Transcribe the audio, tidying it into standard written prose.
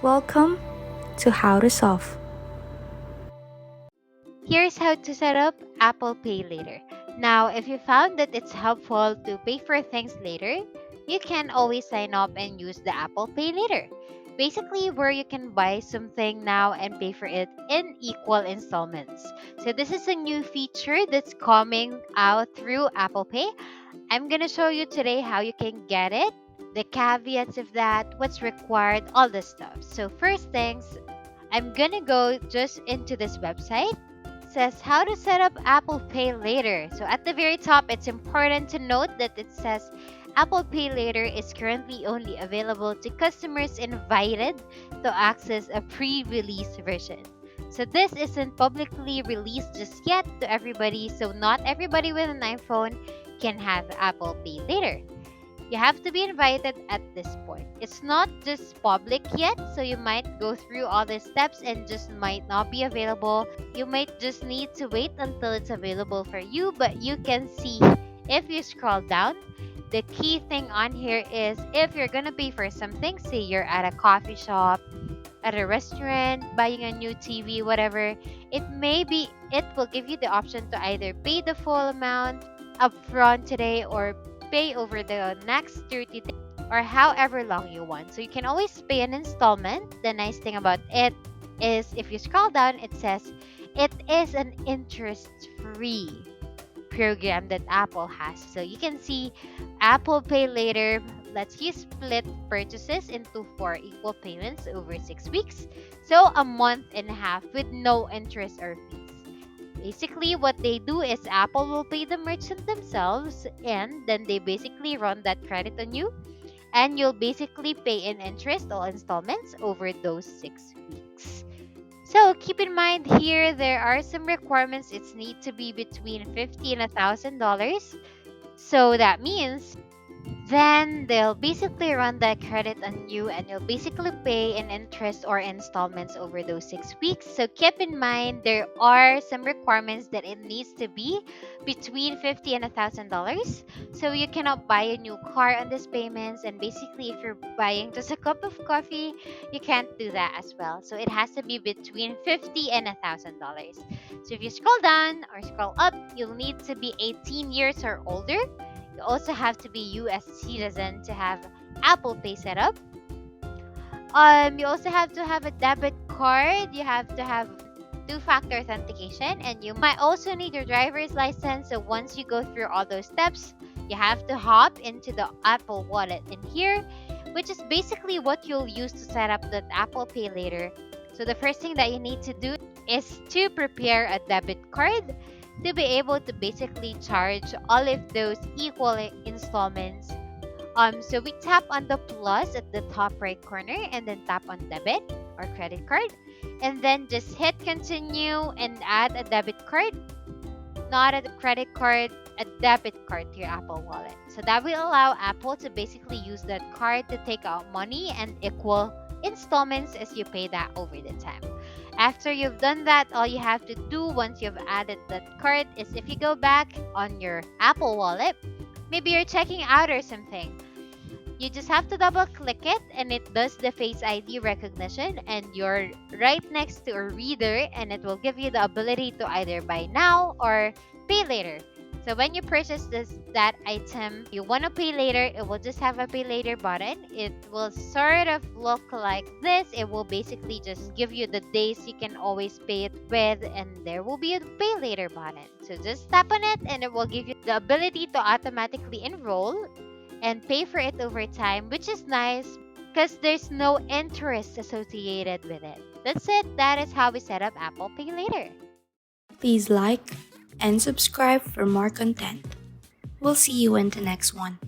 Welcome to How to Solve. Here's how to set up Apple Pay Later. Now, if you found that it's helpful to pay for things later, you can always sign up and use the Apple Pay Later. Basically, where you can buy something now and pay for it in equal installments. So, this is a new feature that's coming out through Apple Pay. I'm gonna show you today how you can get it, the caveats of that, what's required, all this stuff. So, first things, I'm gonna go just into this website. Says how to set up Apple Pay Later. So at the very top, it's important to note that it says Apple Pay Later is currently only available to customers invited to access a pre-release version. So this isn't publicly released just yet to everybody, so not everybody with an iPhone can have Apple Pay Later. You have to be invited at this point. It's not just public yet, so you might go through all the steps and just might not be available. You might just need to wait until it's available for you, but you can see if you scroll down. The key thing on here is if you're gonna pay for something, say you're at a coffee shop, at a restaurant, buying a new TV, whatever, it will give you the option to either pay the full amount upfront today or pay over the next 30 days or however long you want. So you can always pay an installment. The nice thing about it is if you scroll down, it says it is an interest free program that Apple has. So you can see Apple Pay Later lets you split purchases into 4 equal payments over 6 weeks. So a month and a half with no interest or fees. Basically, what they do is Apple will pay the merchant themselves and then they basically run that credit on you and you'll basically pay in interest or installments over those 6 weeks. So keep in mind here there are some requirements. It's need to be between $50 and $1,000. So that means then they'll basically run that credit on you and you'll basically pay in interest or installments over those 6 weeks. So keep in mind there are some requirements that it needs to be between $50 and $1,000. So you cannot buy a new car on these payments, and basically if you're buying just a cup of coffee, you can't do that as well. So it has to be between $50 and $1,000. So if you scroll down or scroll up, you'll need to be 18 years or older. You also have to be US citizen to have Apple Pay set up. You also have to have a debit card. You have to have two-factor authentication, and you might also need your driver's license. So once you go through all those steps, you have to hop into the Apple Wallet in here, which is basically what you'll use to set up that Apple Pay Later. So the first thing that you need to do is to prepare a debit card to be able to basically charge all of those equal installments. So we tap on the plus at the top right corner and then tap on debit or credit card, and then just hit continue and add a debit card, not a credit card, a debit card to your Apple Wallet. So that will allow Apple to basically use that card to take out money and equal installments as you pay that over the time. After you've done that, all you have to do once you've added that card is if you go back on your Apple Wallet, maybe you're checking out or something. You just have to double click it and it does the Face ID recognition and you're right next to a reader and it will give you the ability to either buy now or pay later. So when you purchase that item, you want to pay later, it will just have a pay later button. It will sort of look like this. It will basically just give you the days you can always pay it with, and there will be a pay later button. So just tap on it and it will give you the ability to automatically enroll and pay for it over time, which is nice because there's no interest associated with it. That's it. That is how we set up Apple Pay Later. Please like and subscribe for more content. We'll see you in the next one.